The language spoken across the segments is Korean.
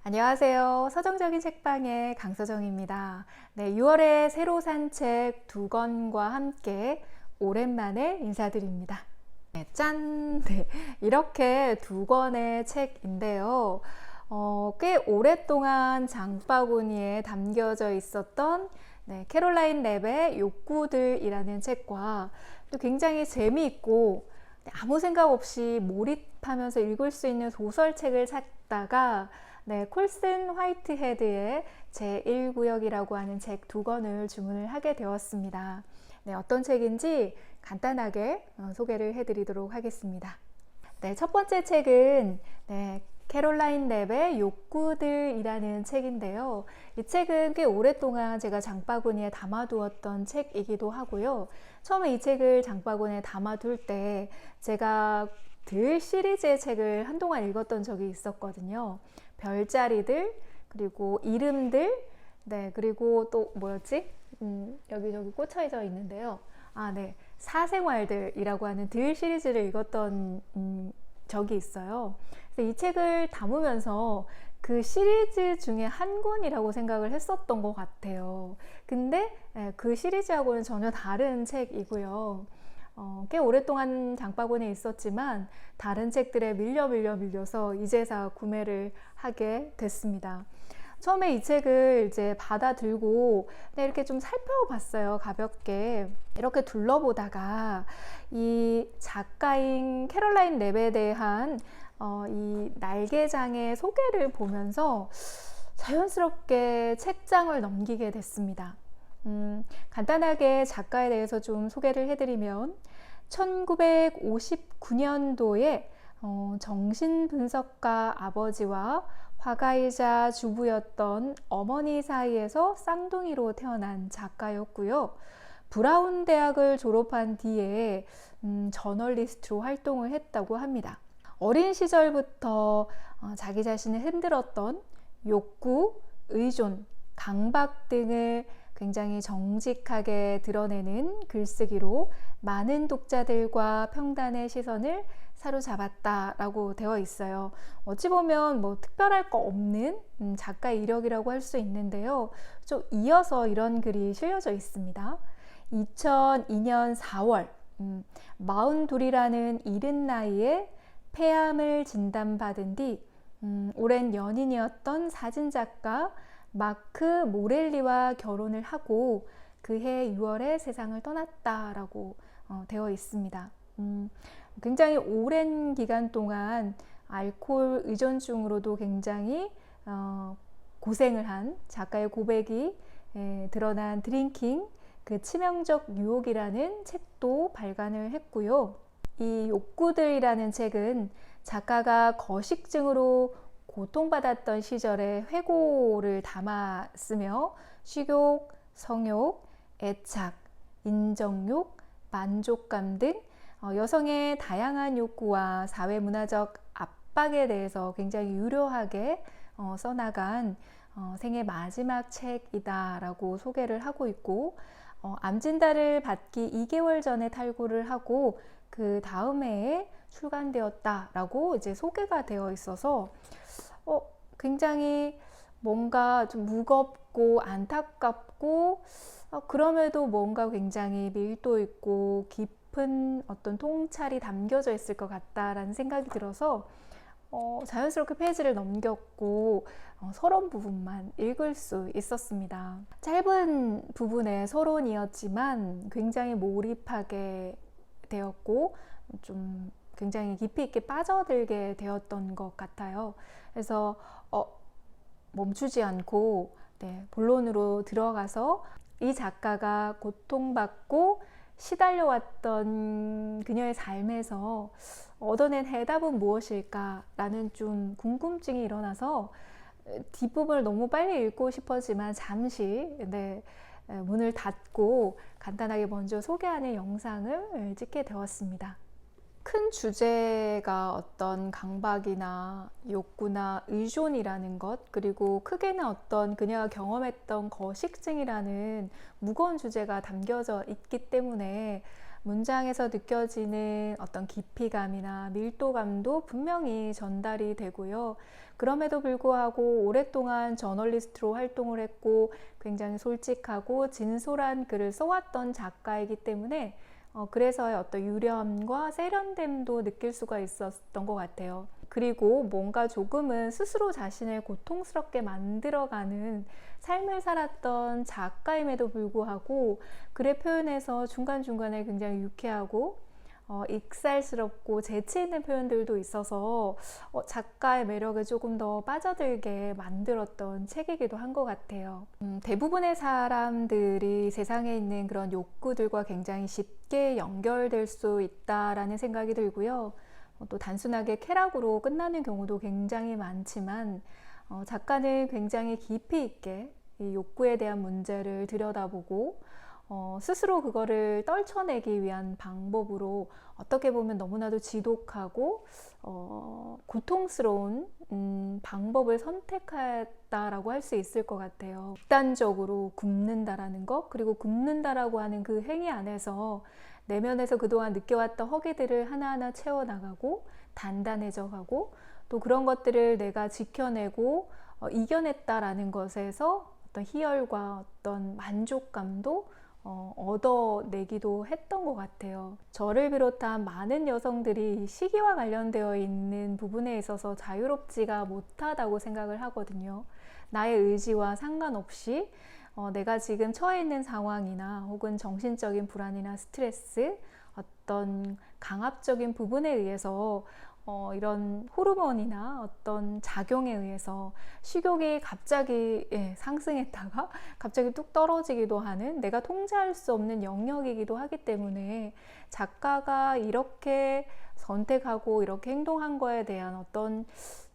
안녕하세요. 서정적인 책방의 강서정입니다. 네, 6월에 새로 산 책 2권과 함께 오랜만에 인사드립니다. 네, 짠! 네, 이렇게 2권의 책인데요. 꽤 오랫동안 장바구니에 담겨져 있었던 캐롤라인 랩의 욕구들이라는 책과 또 굉장히 재미있고 아무 생각 없이 몰입하면서 읽을 수 있는 소설책을 찾다가 콜슨 화이트헤드의 제1구역이라고 하는 책 2권을 주문을 하게 되었습니다. 어떤 책인지 간단하게 소개를 해드리도록 하겠습니다. 첫 번째 책은 캐롤라인 랩의 욕구들이라는 책인데요. 이 책은 꽤 오랫동안 제가 장바구니에 담아두었던 책이기도 하고요. 처음에 이 책을 장바구니에 담아둘 때 제가 들 시리즈의 책을 한동안 읽었던 적이 있었거든요. 별자리들, 그리고 이름들, 그리고 또 뭐였지? 여기저기 꽂혀져 있는데요. 사생활들이라고 하는 들 시리즈를 읽었던 적이 있어요. 그래서 이 책을 담으면서 그 시리즈 중에 한 권이라고 생각을 했었던 것 같아요. 근데 그 시리즈하고는 전혀 다른 책이고요. 꽤 오랫동안 장바구니에 있었지만 다른 책들에 밀려서 이제서 구매를 하게 됐습니다. 처음에 이 책을 이제 받아들고 이렇게 좀 살펴봤어요. 가볍게 이렇게 둘러보다가 이 작가인 캐롤라인 랩에 대한 이 날개장의 소개를 보면서 자연스럽게 책장을 넘기게 됐습니다. 간단하게 작가에 대해서 좀 소개를 해드리면 1959년도에 정신분석가 아버지와 화가이자 주부였던 어머니 사이에서 쌍둥이로 태어난 작가였고요. 브라운 대학을 졸업한 뒤에 저널리스트로 활동을 했다고 합니다. 어린 시절부터 자기 자신을 흔들었던 욕구, 의존, 강박 등을 굉장히 정직하게 드러내는 글쓰기로 많은 독자들과 평단의 시선을 사로잡았다라고 되어 있어요. 어찌 보면 뭐 특별할 거 없는 작가의 이력이라고 할 수 있는데요. 좀 이어서 이런 글이 실려져 있습니다. 2002년 4월 42이라는 이른 나이에 폐암을 진단받은 뒤 오랜 연인이었던 사진작가 마크 모렐리와 결혼을 하고 그해 6월에 세상을 떠났다라고 되어 있습니다. 굉장히 오랜 기간 동안 알코올 의존증으로도 굉장히 고생을 한 작가의 고백이 드러난 드링킹, 그 치명적 유혹이라는 책도 발간을 했고요. 이 욕구들이라는 책은 작가가 거식증으로 고통받았던 시절의 회고를 담았으며 식욕, 성욕, 애착, 인정욕, 만족감 등 여성의 다양한 욕구와 사회문화적 압박에 대해서 굉장히 유려하게 써나간 생애 마지막 책이다라고 소개를 하고 있고 암 진단을 받기 2개월 전에 탈구를 하고 그 다음 해에 출간되었다라고 이제 소개가 되어 있어서 굉장히 뭔가 좀 무겁고 안타깝고 그럼에도 뭔가 굉장히 밀도 있고 깊은 어떤 통찰이 담겨져 있을 것 같다라는 생각이 들어서 자연스럽게 페이지를 넘겼고 서론 부분만 읽을 수 있었습니다. 짧은 부분의 서론이었지만 굉장히 몰입하게 되었고 좀 굉장히 깊이 있게 빠져들게 되었던 것 같아요. 그래서 멈추지 않고 본론으로 들어가서 이 작가가 고통받고 시달려왔던 그녀의 삶에서 얻어낸 해답은 무엇일까라는 좀 궁금증이 일어나서 뒷부분을 너무 빨리 읽고 싶었지만 잠시 문을 닫고 간단하게 먼저 소개하는 영상을 찍게 되었습니다. 큰 주제가 어떤 강박이나 욕구나 의존이라는 것, 그리고 크게는 어떤 그녀가 경험했던 거식증이라는 무거운 주제가 담겨져 있기 때문에 문장에서 느껴지는 어떤 깊이감이나 밀도감도 분명히 전달이 되고요. 그럼에도 불구하고 오랫동안 저널리스트로 활동을 했고 굉장히 솔직하고 진솔한 글을 써왔던 작가이기 때문에 그래서의 어떤 유련과 세련됨도 느낄 수가 있었던 것 같아요. 그리고 뭔가 조금은 스스로 자신을 고통스럽게 만들어가는 삶을 살았던 작가임에도 불구하고 글의 표현에서 중간중간에 굉장히 유쾌하고 익살스럽고 재치 있는 표현들도 있어서 작가의 매력에 조금 더 빠져들게 만들었던 책이기도 한 것 같아요. 대부분의 사람들이 세상에 있는 그런 욕구들과 굉장히 쉽게 연결될 수 있다라는 생각이 들고요. 또 단순하게 쾌락으로 끝나는 경우도 굉장히 많지만 작가는 굉장히 깊이 있게 이 욕구에 대한 문제를 들여다보고 스스로 그거를 떨쳐내기 위한 방법으로 어떻게 보면 너무나도 지독하고 고통스러운 방법을 선택했다라고 할 수 있을 것 같아요. 극단적으로 굶는다라는 것, 그리고 굶는다라고 하는 그 행위 안에서 내면에서 그동안 느껴왔던 허기들을 하나하나 채워나가고 단단해져 가고 또 그런 것들을 내가 지켜내고 이겨냈다라는 것에서 어떤 희열과 어떤 만족감도 얻어내기도 했던 것 같아요. 저를 비롯한 많은 여성들이 시기와 관련되어 있는 부분에 있어서 자유롭지가 못하다고 생각을 하거든요. 나의 의지와 상관없이 내가 지금 처해 있는 상황이나 혹은 정신적인 불안이나 스트레스, 어떤 강압적인 부분에 의해서 이런 호르몬이나 어떤 작용에 의해서 식욕이 갑자기 상승했다가 갑자기 뚝 떨어지기도 하는 내가 통제할 수 없는 영역이기도 하기 때문에 작가가 이렇게 선택하고 이렇게 행동한 거에 대한 어떤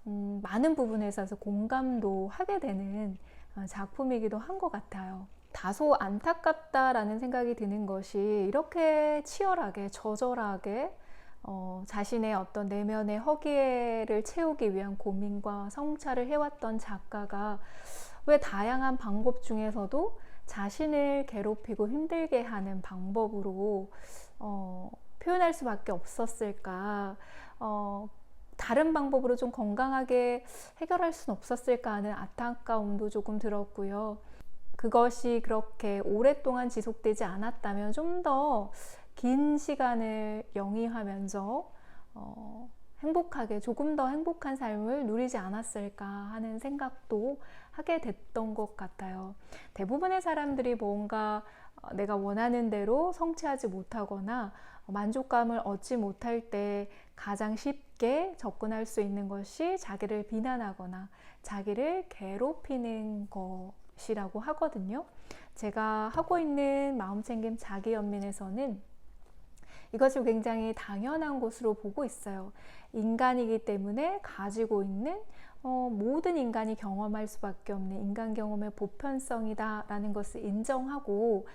많은 부분에 있어서 공감도 하게 되는 작품이기도 한 것 같아요. 다소 안타깝다라는 생각이 드는 것이 이렇게 치열하게 저절하게 자신의 어떤 내면의 허기를 채우기 위한 고민과 성찰을 해왔던 작가가 왜 다양한 방법 중에서도 자신을 괴롭히고 힘들게 하는 방법으로 표현할 수밖에 없었을까? 다른 방법으로 좀 건강하게 해결할 수는 없었을까 하는 안타까움도 조금 들었고요. 그것이 그렇게 오랫동안 지속되지 않았다면 좀 더 긴 시간을 영위하면서 행복하게 조금 더 행복한 삶을 누리지 않았을까 하는 생각도 하게 됐던 것 같아요. 대부분의 사람들이 뭔가 내가 원하는 대로 성취하지 못하거나 만족감을 얻지 못할 때 가장 쉽게 접근할 수 있는 것이 자기를 비난하거나 자기를 괴롭히는 것이라고 하거든요. 제가 하고 있는 마음챙김 자기연민에서는 이것을 굉장히 당연한 것으로 보고 있어요. 인간이기 때문에 가지고 있는 모든 인간이 경험할 수밖에 없는 인간 경험의 보편성이다 라는 것을 인정하고,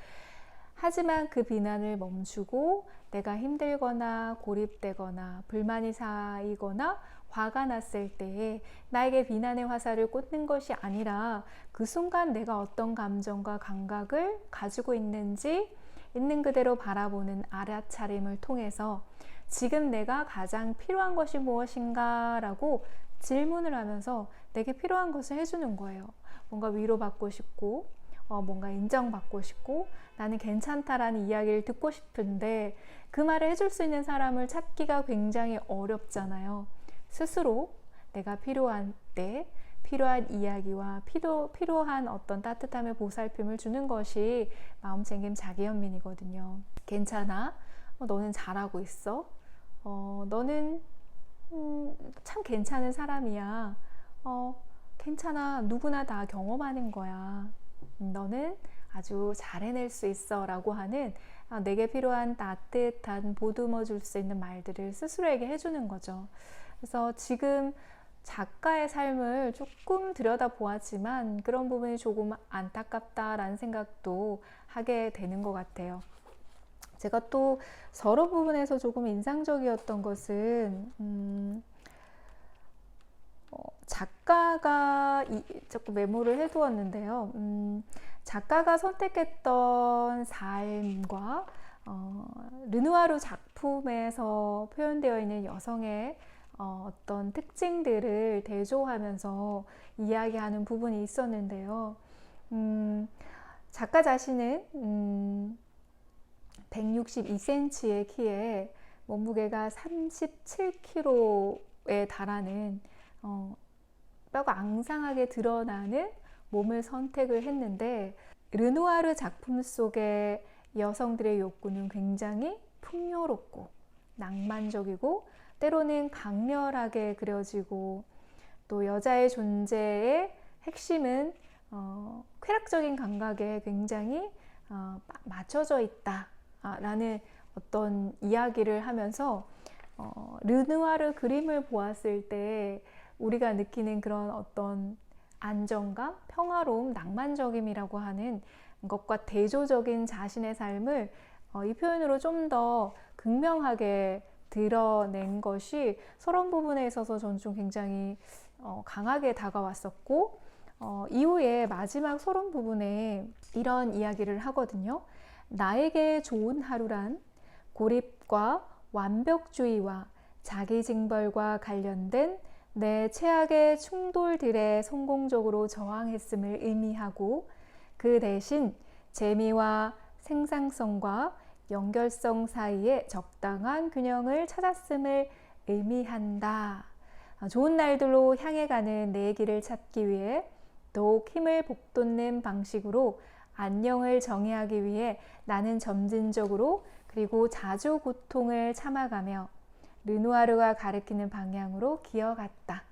하지만 그 비난을 멈추고 내가 힘들거나 고립되거나 불만이 쌓이거나 화가 났을 때에 나에게 비난의 화살을 꽂는 것이 아니라 그 순간 내가 어떤 감정과 감각을 가지고 있는지 있는 그대로 바라보는 알아차림을 통해서 지금 내가 가장 필요한 것이 무엇인가 라고 질문을 하면서 내게 필요한 것을 해주는 거예요. 뭔가 위로받고 싶고 뭔가 인정받고 싶고 나는 괜찮다라는 이야기를 듣고 싶은데 그 말을 해줄 수 있는 사람을 찾기가 굉장히 어렵잖아요. 스스로 내가 필요한 때 필요한 이야기와 필요한 어떤 따뜻함의 보살핌을 주는 것이 마음챙김 자기연민이거든요. 괜찮아. 너는 잘하고 있어. 너는 참 괜찮은 사람이야. 괜찮아. 누구나 다 경험하는 거야. 너는 아주 잘 해낼 수 있어 라고 하는 내게 필요한 따뜻한 보듬어 줄 수 있는 말들을 스스로에게 해주는 거죠. 그래서 지금 작가의 삶을 조금 들여다보았지만 그런 부분이 조금 안타깝다라는 생각도 하게 되는 것 같아요. 제가 또 서로 부분에서 조금 인상적이었던 것은 작가가 자꾸 메모를 해두었는데요. 작가가 선택했던 삶과 르누아르 작품에서 표현되어 있는 여성의 어떤 특징들을 대조하면서 이야기하는 부분이 있었는데요. 작가 자신은 162cm의 키에 몸무게가 37kg에 달하는 뼈가 앙상하게 드러나는 몸을 선택을 했는데, 르누아르 작품 속의 여성들의 욕구는 굉장히 풍요롭고 낭만적이고 때로는 강렬하게 그려지고, 또 여자의 존재의 핵심은 쾌락적인 감각에 굉장히 맞춰져 있다 라는 어떤 이야기를 하면서 르누아르 그림을 보았을 때 우리가 느끼는 그런 어떤 안정감, 평화로움, 낭만적임이라고 하는 것과 대조적인 자신의 삶을 이 표현으로 좀 더 극명하게 드러낸 것이 서론 부분에 있어서 전 좀 굉장히 강하게 다가왔었고, 이후에 마지막 서론 부분에 이런 이야기를 하거든요. 나에게 좋은 하루란 고립과 완벽주의와 자기징벌과 관련된 내 최악의 충돌들에 성공적으로 저항했음을 의미하고, 그 대신 재미와 생산성과 연결성 사이에 적당한 균형을 찾았음을 의미한다. 좋은 날들로 향해 가는 내 길을 찾기 위해 더욱 힘을 북돋는 방식으로 안녕을 정의하기 위해 나는 점진적으로 그리고 자주 고통을 참아가며 르누아르가 가리키는 방향으로 기어갔다.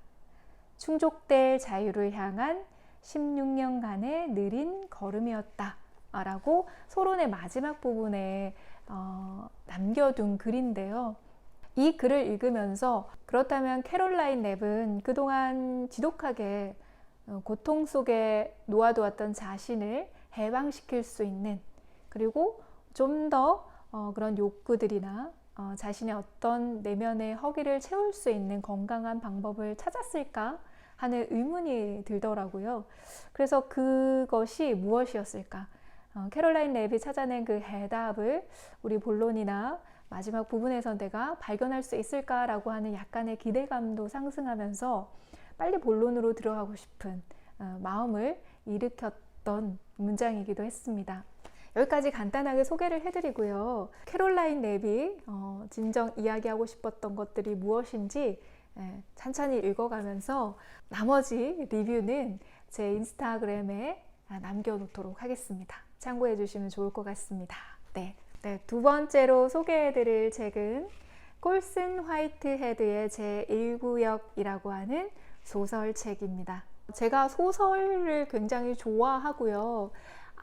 충족될 자유를 향한 16년간의 느린 걸음이었다 라고 서론의 마지막 부분에 남겨둔 글인데요. 이 글을 읽으면서 그렇다면 캐롤라인 랩은 그동안 지독하게 고통 속에 놓아두었던 자신을 해방시킬 수 있는, 그리고 좀 더 그런 욕구들이나 자신의 어떤 내면의 허기를 채울 수 있는 건강한 방법을 찾았을까 하는 의문이 들더라고요. 그래서 그것이 무엇이었을까? 캐롤라인 랩이 찾아낸 그 해답을 우리 본론이나 마지막 부분에서 내가 발견할 수 있을까라고 하는 약간의 기대감도 상승하면서 빨리 본론으로 들어가고 싶은 마음을 일으켰던 문장이기도 했습니다. 여기까지 간단하게 소개를 해드리고요. 캐롤라인 랩이 진정 이야기하고 싶었던 것들이 무엇인지 찬찬히 읽어가면서 나머지 리뷰는 제 인스타그램에 남겨놓도록 하겠습니다. 참고해 주시면 좋을 것 같습니다. 네, 두 번째로 소개해드릴 책은 콜슨 화이트헤드의 제1구역이라고 하는 소설책입니다. 제가 소설을 굉장히 좋아하고요.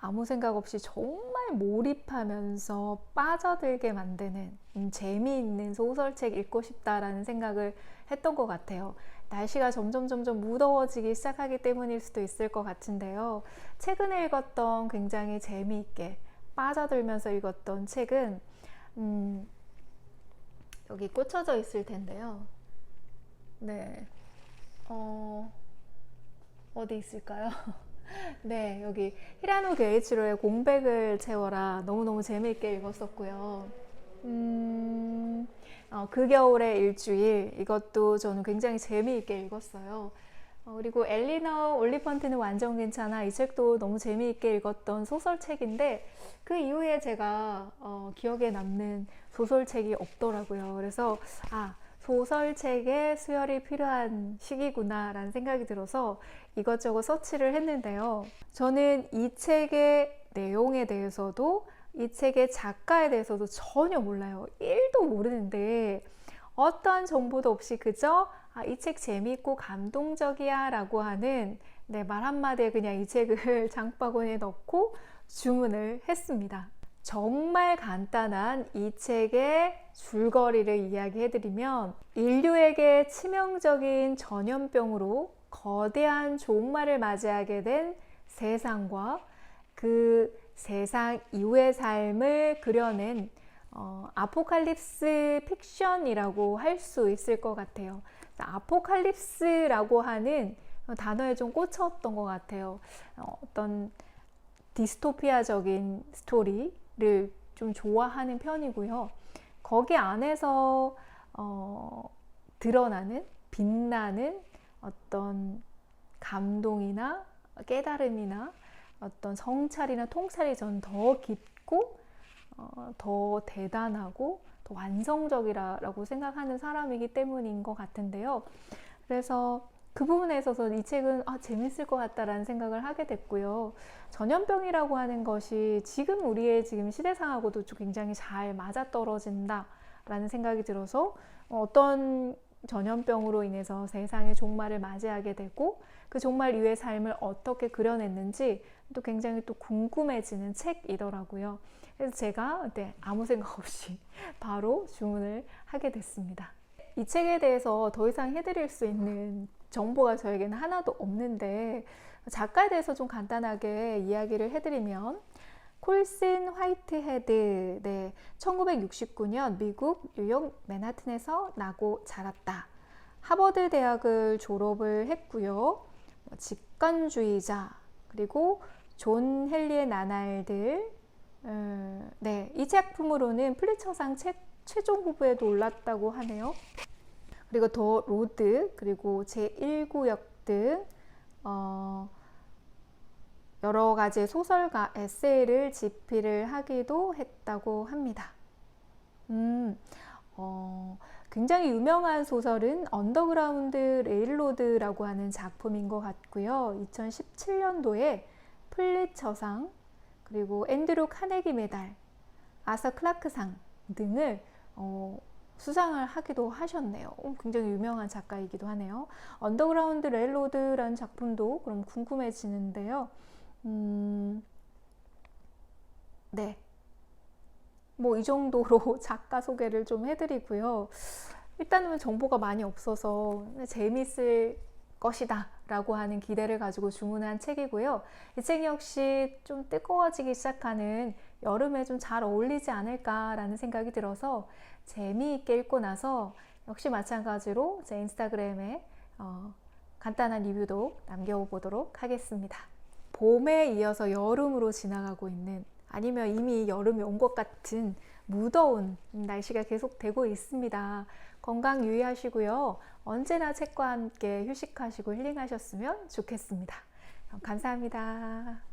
아무 생각 없이 정말 몰입하면서 빠져들게 만드는 재미있는 소설책 읽고 싶다라는 생각을 했던 것 같아요. 날씨가 점점 무더워지기 시작하기 때문일 수도 있을 것 같은데요. 최근에 읽었던 굉장히 재미있게 빠져들면서 읽었던 책은 여기 꽂혀져 있을 텐데요. 네, 어디 있을까요? 네, 여기 히라노 게이치로의 공백을 채워라. 너무너무 재미있게 읽었었고요. 그 겨울의 일주일, 이것도 저는 굉장히 재미있게 읽었어요. 그리고 엘리너 올리펀트는 완전 괜찮아. 이 책도 너무 재미있게 읽었던 소설책인데 그 이후에 제가 기억에 남는 소설책이 없더라고요. 그래서 소설책에 수혈이 필요한 시기구나 라는 생각이 들어서 이것저것 서치를 했는데요. 저는 이 책의 내용에 대해서도 이 책의 작가에 대해서도 전혀 몰라요. 1도 모르는데 어떠한 정보도 없이 그저 이 책 재미있고 감동적이야 라고 하는 말 한마디에 그냥 이 책을 장바구니에 넣고 주문을 했습니다. 정말 간단한 이 책의 줄거리를 이야기해드리면, 인류에게 치명적인 전염병으로 거대한 종말을 맞이하게 된 세상과 그 세상 이후의 삶을 그려낸 아포칼립스 픽션이라고 할 수 있을 것 같아요. 아포칼립스라고 하는 단어에 좀 꽂혔던 것 같아요. 어떤 디스토피아적인 스토리를 좀 좋아하는 편이고요. 거기 안에서 드러나는, 빛나는 어떤 감동이나 깨달음이나 어떤 성찰이나 통찰이 전 더 깊고 더 대단하고 더 완성적이라고 생각하는 사람이기 때문인 것 같은데요. 그래서 그 부분에 있어서 이 책은 재밌을 것 같다라는 생각을 하게 됐고요. 전염병이라고 하는 것이 지금 우리의 지금 시대상하고도 굉장히 잘 맞아떨어진다라는 생각이 들어서 어떤 전염병으로 인해서 세상의 종말을 맞이하게 되고 그 종말 이후의 삶을 어떻게 그려냈는지 또 굉장히 또 궁금해지는 책이더라고요. 그래서 제가 아무 생각 없이 바로 주문을 하게 됐습니다. 이 책에 대해서 더 이상 해드릴 수 있는 정보가 저에게는 하나도 없는데 작가에 대해서 좀 간단하게 이야기를 해드리면 콜슨 화이트헤드, 1969년 미국 뉴욕 맨하튼에서 나고 자랐다. 하버드 대학을 졸업을 했고요. 직관주의자, 그리고 존 헨리의 나날들, 이 작품으로는 플리처상 최종 후보에도 올랐다고 하네요. 그리고 더 로드, 그리고 제1구역 등 여러 가지 소설과 에세이를 집필을 하기도 했다고 합니다. 굉장히 유명한 소설은 언더그라운드 레일로드라고 하는 작품인 것 같고요. 2017년도에 플리처상, 그리고 앤드류 카네기 메달, 아서 클라크상 등을 수상을 하기도 하셨네요. 굉장히 유명한 작가이기도 하네요. 언더그라운드 레일로드라는 작품도 그럼 궁금해지는데요. 네. 뭐 이 정도로 작가 소개를 좀 해드리고요. 일단은 정보가 많이 없어서 재밌을 것이다 라고 하는 기대를 가지고 주문한 책이고요. 이 책 역시 좀 뜨거워지기 시작하는 여름에 좀 잘 어울리지 않을까 라는 생각이 들어서 재미있게 읽고 나서 역시 마찬가지로 제 인스타그램에 간단한 리뷰도 남겨보도록 하겠습니다. 봄에 이어서 여름으로 지나가고 있는, 아니면 이미 여름이 온 것 같은 무더운 날씨가 계속되고 있습니다. 건강 유의하시고요. 언제나 책과 함께 휴식하시고 힐링하셨으면 좋겠습니다. 감사합니다.